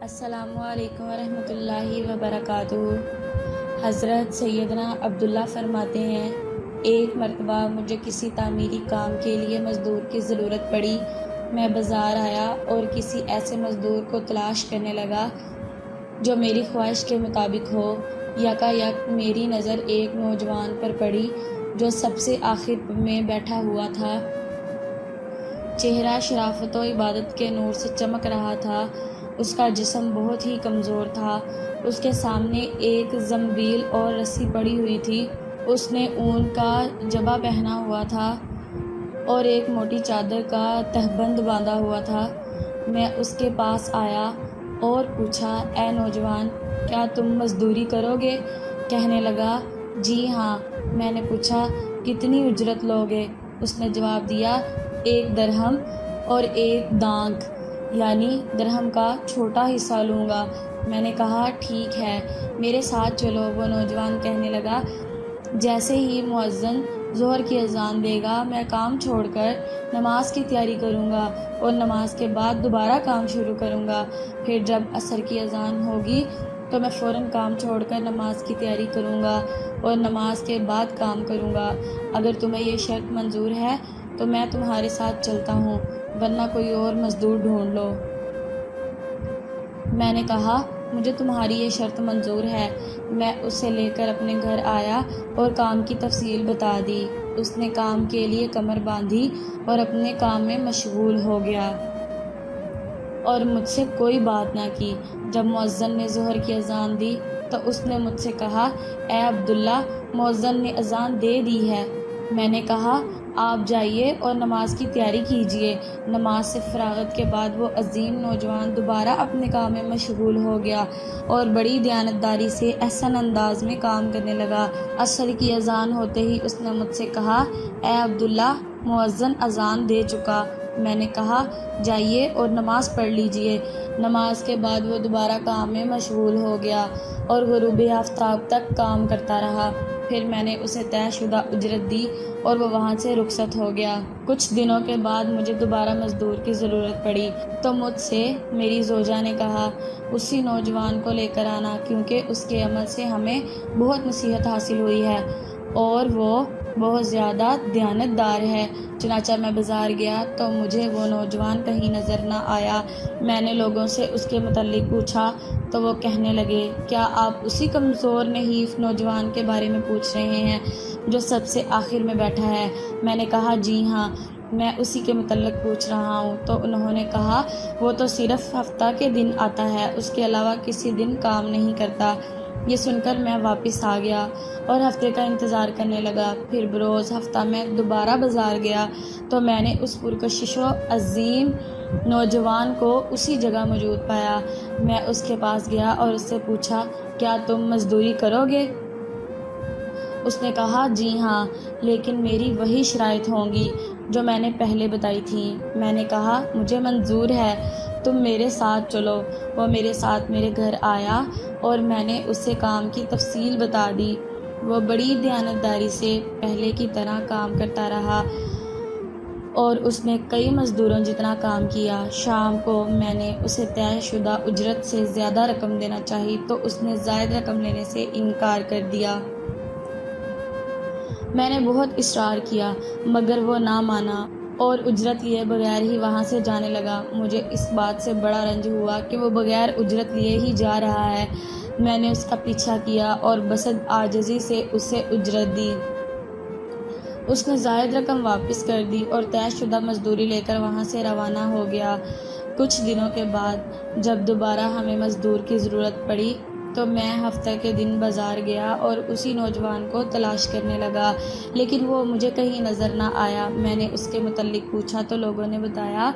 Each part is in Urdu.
السلام علیکم ورحمۃ اللہ وبرکاتہ۔ حضرت سیدنا عبداللہ فرماتے ہیں، ایک مرتبہ مجھے کسی تعمیری کام کے لیے مزدور کی ضرورت پڑی۔ میں بازار آیا اور کسی ایسے مزدور کو تلاش کرنے لگا جو میری خواہش کے مطابق ہو۔ یکایک میری نظر ایک نوجوان پر پڑی جو سب سے آخر میں بیٹھا ہوا تھا۔ چہرہ شرافت و عبادت کے نور سے چمک رہا تھا۔ اس کا جسم بہت ہی کمزور تھا۔ اس کے سامنے ایک زنبیل اور رسی پڑی ہوئی تھی۔ اس نے اون کا جبہ پہنا ہوا تھا اور ایک موٹی چادر کا تہبند باندھا ہوا تھا۔ میں اس کے پاس آیا اور پوچھا، اے نوجوان، کیا تم مزدوری کرو گے؟ کہنے لگا، جی ہاں۔ میں نے پوچھا، کتنی اجرت لوگے؟ اس نے جواب دیا، 1 درہم اور 1 دانگ، یعنی درہم کا چھوٹا حصہ لوں گا۔ میں نے کہا، ٹھیک ہے، میرے ساتھ چلو۔ وہ نوجوان کہنے لگا، جیسے ہی مؤذن ظہر کی اذان دے گا میں کام چھوڑ کر نماز کی تیاری کروں گا اور نماز کے بعد دوبارہ کام شروع کروں گا۔ پھر جب عصر کی اذان ہوگی تو میں فوراً کام چھوڑ کر نماز کی تیاری کروں گا اور نماز کے بعد کام کروں گا۔ اگر تمہیں یہ شرط منظور ہے تو میں تمہارے ساتھ چلتا ہوں، ورنہ کوئی اور مزدور ڈھونڈ لو۔ میں نے کہا، مجھے تمہاری یہ شرط منظور ہے۔ میں اسے لے کر اپنے گھر آیا اور کام کی تفصیل بتا دی۔ اس نے کام کے لیے کمر باندھی اور اپنے کام میں مشغول ہو گیا اور مجھ سے کوئی بات نہ کی۔ جب مؤذن نے ظہر کی اذان دی تو اس نے مجھ سے کہا، اے عبداللہ، مؤذن نے اذان دے دی ہے۔ میں نے کہا، آپ جائیے اور نماز کی تیاری کیجیے۔ نماز سے فراغت کے بعد وہ عظیم نوجوان دوبارہ اپنے کام میں مشغول ہو گیا اور بڑی دیانتداری سے احسن انداز میں کام کرنے لگا۔ عصر کی اذان ہوتے ہی اس نے مجھ سے کہا، اے عبداللہ، مؤذن اذان دے چکا۔ میں نے کہا، جائیے اور نماز پڑھ لیجیے۔ نماز کے بعد وہ دوبارہ کام میں مشغول ہو گیا اور غروب آفتاب تک کام کرتا رہا۔ پھر میں نے اسے طے شدہ اجرت دی اور وہ وہاں سے رخصت ہو گیا۔ کچھ دنوں کے بعد مجھے دوبارہ مزدور کی ضرورت پڑی تو مجھ سے میری زوجہ نے کہا، اسی نوجوان کو لے کر آنا، کیونکہ اس کے عمل سے ہمیں بہت نصیحت حاصل ہوئی ہے اور وہ بہت زیادہ دیانتدار ہے۔ چنانچہ میں بازار گیا تو مجھے وہ نوجوان کہیں نظر نہ آیا۔ میں نے لوگوں سے اس کے متعلق پوچھا تو وہ کہنے لگے، کیا آپ اسی کمزور نحیف نوجوان کے بارے میں پوچھ رہے ہیں جو سب سے آخر میں بیٹھا ہے؟ میں نے کہا، جی ہاں، میں اسی کے متعلق پوچھ رہا ہوں۔ تو انہوں نے کہا، وہ تو صرف ہفتہ کے دن آتا ہے، اس کے علاوہ کسی دن کام نہیں کرتا۔ یہ سن کر میں واپس آ گیا اور ہفتے کا انتظار کرنے لگا۔ پھر بروز ہفتہ میں دوبارہ بازار گیا تو میں نے اس پرکشش و عظیم نوجوان کو اسی جگہ موجود پایا۔ میں اس کے پاس گیا اور اس سے پوچھا، کیا تم مزدوری کرو گے؟ اس نے کہا، جی ہاں، لیکن میری وہی شرائط ہوں گی جو میں نے پہلے بتائی تھیں۔ میں نے کہا، مجھے منظور ہے، تم میرے ساتھ چلو۔ وہ میرے ساتھ میرے گھر آیا اور میں نے اسے کام کی تفصیل بتا دی۔ وہ بڑی دیانتداری سے پہلے کی طرح کام کرتا رہا اور اس نے کئی مزدوروں جتنا کام کیا۔ شام کو میں نے اسے طے شدہ اجرت سے زیادہ رقم دینا چاہی تو اس نے زائد رقم لینے سے انکار کر دیا۔ میں نے بہت اصرار کیا مگر وہ نہ مانا اور اجرت لیے بغیر ہی وہاں سے جانے لگا۔ مجھے اس بات سے بڑا رنج ہوا کہ وہ بغیر اجرت لیے ہی جا رہا ہے۔ میں نے اس کا پیچھا کیا اور بسط عاجزی سے اسے اجرت دی۔ اس نے زائد رقم واپس کر دی اور طے شدہ مزدوری لے کر وہاں سے روانہ ہو گیا۔ کچھ دنوں کے بعد جب دوبارہ ہمیں مزدور کی ضرورت پڑی تو میں ہفتہ کے دن بازار گیا اور اسی نوجوان کو تلاش کرنے لگا، لیکن وہ مجھے کہیں نظر نہ آیا۔ میں نے اس کے متعلق پوچھا تو لوگوں نے بتایا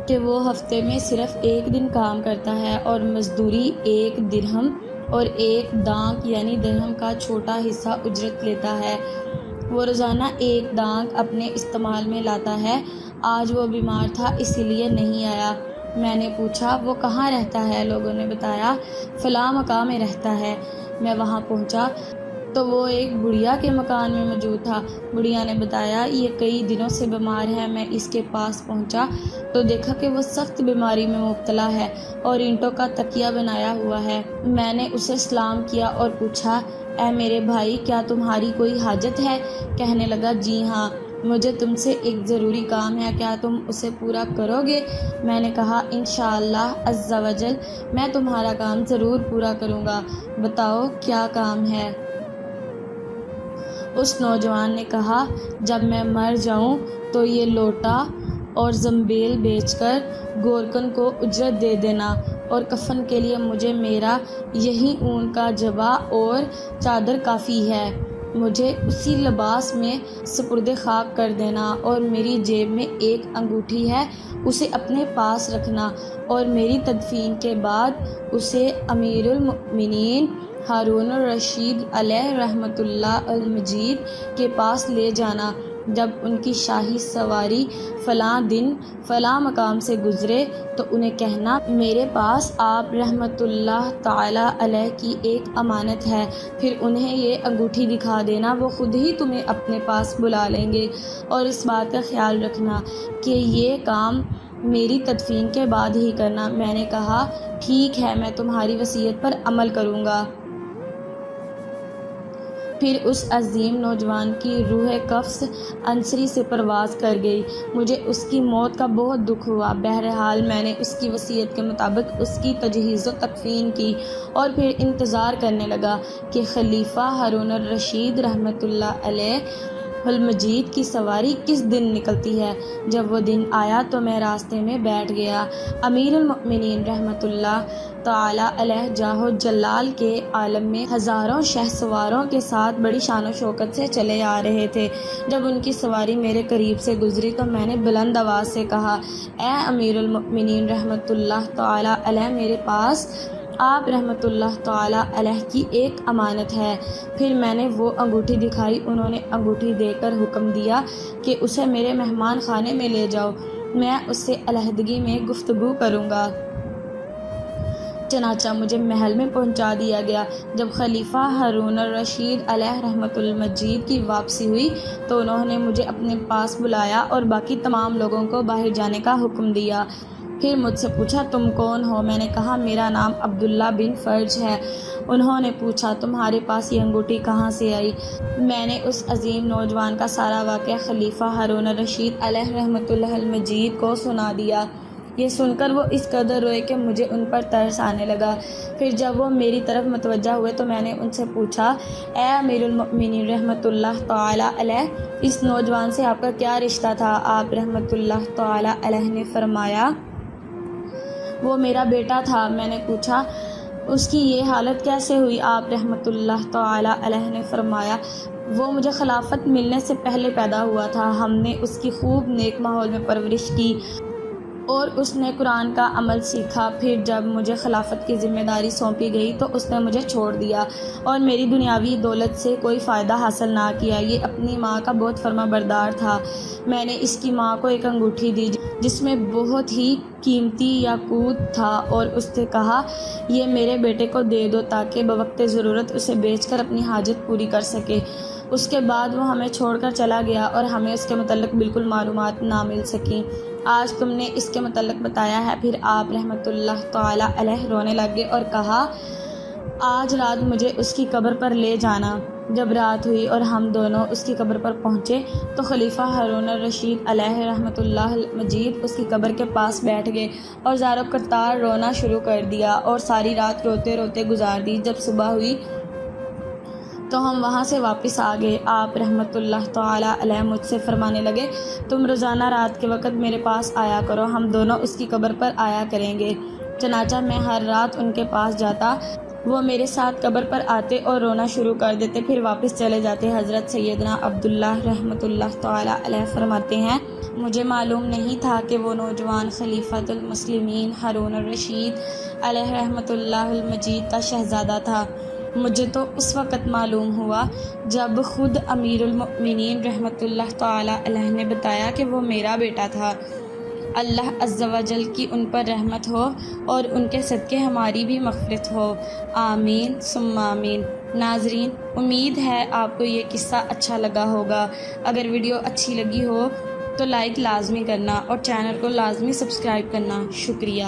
کہ وہ ہفتے میں صرف 1 دن کام کرتا ہے اور مزدوری 1 درہم اور 1 دانگ یعنی درہم کا چھوٹا حصہ اجرت لیتا ہے۔ وہ روزانہ 1 دانگ اپنے استعمال میں لاتا ہے۔ آج وہ بیمار تھا اسی لیے نہیں آیا۔ میں نے پوچھا، وہ کہاں رہتا ہے؟ لوگوں نے بتایا، فلاں مقام میں رہتا ہے۔ میں وہاں پہنچا تو وہ ایک بڑھیا کے مکان میں موجود تھا۔ بڑھیا نے بتایا یہ کئی دنوں سے بیمار ہے۔ میں اس کے پاس پہنچا تو دیکھا کہ وہ سخت بیماری میں مبتلا ہے اور اینٹوں کا تکیہ بنایا ہوا ہے۔ میں نے اسے سلام کیا اور پوچھا اے میرے بھائی کیا تمہاری کوئی حاجت ہے؟ کہنے لگا جی ہاں، مجھے تم سے ایک ضروری کام ہے، کیا تم اسے پورا کرو گے؟ میں نے کہا انشاءاللہ عز و جل میں تمہارا کام ضرور پورا کروں گا، بتاؤ کیا کام ہے؟ اس نوجوان نے کہا جب میں مر جاؤں تو یہ لوٹا اور زنبیل بیچ کر گورکن کو اجرت دے دینا، اور کفن کے لیے مجھے میرا یہی اون کا جبہ اور چادر کافی ہے، مجھے اسی لباس میں سپرد خاک کر دینا، اور میری جیب میں ایک انگوٹھی ہے اسے اپنے پاس رکھنا، اور میری تدفین کے بعد اسے امیر المؤمنین ہارون الرشید علیہ رحمۃ اللہ المجید کے پاس لے جانا، جب ان کی شاہی سواری فلاں دن فلاں مقام سے گزرے تو انہیں کہنا میرے پاس آپ رحمۃ اللہ تعالی علیہ کی ایک امانت ہے، پھر انہیں یہ انگوٹھی دکھا دینا، وہ خود ہی تمہیں اپنے پاس بلا لیں گے، اور اس بات کا خیال رکھنا کہ یہ کام میری تدفین کے بعد ہی کرنا۔ میں نے کہا ٹھیک ہے، میں تمہاری وصیت پر عمل کروں گا۔ پھر اس عظیم نوجوان کی روح قفس عنصری سے پرواز کر گئی۔ مجھے اس کی موت کا بہت دکھ ہوا، بہرحال میں نے اس کی وصیت کے مطابق اس کی تجہیز و تکفین کی، اور پھر انتظار کرنے لگا کہ خلیفہ ہارون الرشید رحمۃ اللہ علیہ المجید کی سواری کس دن نکلتی ہے۔ جب وہ دن آیا تو میں راستے میں بیٹھ گیا۔ امیر المؤمنین رحمۃ اللہ تعالی علیہ جاہ و جلال کے عالم میں ہزاروں شہسواروں کے ساتھ بڑی شان و شوکت سے چلے آ رہے تھے۔ جب ان کی سواری میرے قریب سے گزری تو میں نے بلند آواز سے کہا اے امیر المؤمنین رحمۃ اللہ تعالی علیہ، میرے پاس آپ رحمۃ اللہ تعالی علیہ کی ایک امانت ہے۔ پھر میں نے وہ انگوٹھی دکھائی، انہوں نے انگوٹھی دے کر حکم دیا کہ اسے میرے مہمان خانے میں لے جاؤ، میں اس سے علیحدگی میں گفتگو کروں گا۔ چنانچہ مجھے محل میں پہنچا دیا گیا۔ جب خلیفہ ہارون الرشید علیہ رحمۃ المجید کی واپسی ہوئی تو انہوں نے مجھے اپنے پاس بلایا اور باقی تمام لوگوں کو باہر جانے کا حکم دیا۔ پھر مجھ سے پوچھا تم کون ہو؟ میں نے کہا میرا نام عبداللہ بن فرج ہے۔ انہوں نے پوچھا تمہارے پاس یہ انگوٹھی کہاں سے آئی؟ میں نے اس عظیم نوجوان کا سارا واقعہ خلیفہ ہارون الرشید علیہ رحمۃ اللہ المجید کو سنا دیا۔ یہ سن کر وہ اس قدر روئے کہ مجھے ان پر ترس آنے لگا۔ پھر جب وہ میری طرف متوجہ ہوئے تو میں نے ان سے پوچھا اے امیر المؤمنین رحمۃ اللہ تعالی علیہ، اس نوجوان سے آپ کا کیا رشتہ تھا؟ آپ رحمۃ اللہ تعالی علیہ نے فرمایا وہ میرا بیٹا تھا۔ میں نے پوچھا اس کی یہ حالت کیسے ہوئی؟ آپ رحمۃ اللہ تعالی علیہ نے فرمایا وہ مجھے خلافت ملنے سے پہلے پیدا ہوا تھا، ہم نے اس کی خوب نیک ماحول میں پرورش کی اور اس نے قرآن کا عمل سیکھا۔ پھر جب مجھے خلافت کی ذمہ داری سونپی گئی تو اس نے مجھے چھوڑ دیا اور میری دنیاوی دولت سے کوئی فائدہ حاصل نہ کیا۔ یہ اپنی ماں کا بہت فرما بردار تھا۔ میں نے اس کی ماں کو ایک انگوٹھی دی جس میں بہت ہی قیمتی یاقوت تھا اور اس سے کہا یہ میرے بیٹے کو دے دو تاکہ بوقت ضرورت اسے بیچ کر اپنی حاجت پوری کر سکے۔ اس کے بعد وہ ہمیں چھوڑ کر چلا گیا اور ہمیں اس کے متعلق بالکل معلومات نہ مل سکیں۔ آج تم نے اس کے متعلق بتایا ہے۔ پھر آپ رحمۃ اللہ تعالی علیہ رونے لگے اور کہا آج رات مجھے اس کی قبر پر لے جانا۔ جب رات ہوئی اور ہم دونوں اس کی قبر پر پہنچے تو خلیفہ ہارون الرشید علیہ رحمۃ اللہ مجید اس کی قبر کے پاس بیٹھ گئے اور زار و قطار رونا شروع کر دیا اور ساری رات روتے روتے گزار دی۔ جب صبح ہوئی تو ہم وہاں سے واپس آ گئے۔ آپ رحمۃ اللہ تعالی علیہ مجھ سے فرمانے لگے تم روزانہ رات کے وقت میرے پاس آیا کرو، ہم دونوں اس کی قبر پر آیا کریں گے۔ چنانچہ میں ہر رات ان کے پاس جاتا، وہ میرے ساتھ قبر پر آتے اور رونا شروع کر دیتے، پھر واپس چلے جاتے۔ حضرت سیدنا عبداللہ رحمۃ اللہ تعالی علیہ فرماتے ہیں مجھے معلوم نہیں تھا کہ وہ نوجوان خلیفۃ المسلمین ہارون الرشید علیہ رحمۃ اللہ المجید کا شہزادہ تھا۔ مجھے تو اس وقت معلوم ہوا جب خود امیر المؤمنین رحمۃ اللہ تعالی علیہ نے بتایا کہ وہ میرا بیٹا تھا۔ اللہ عز و جل کی ان پر رحمت ہو اور ان کے صدقے ہماری بھی مغفرت ہو، آمین ثم آمین۔ ناظرین، امید ہے آپ کو یہ قصہ اچھا لگا ہوگا۔ اگر ویڈیو اچھی لگی ہو تو لائک لازمی کرنا اور چینل کو لازمی سبسکرائب کرنا۔ شکریہ۔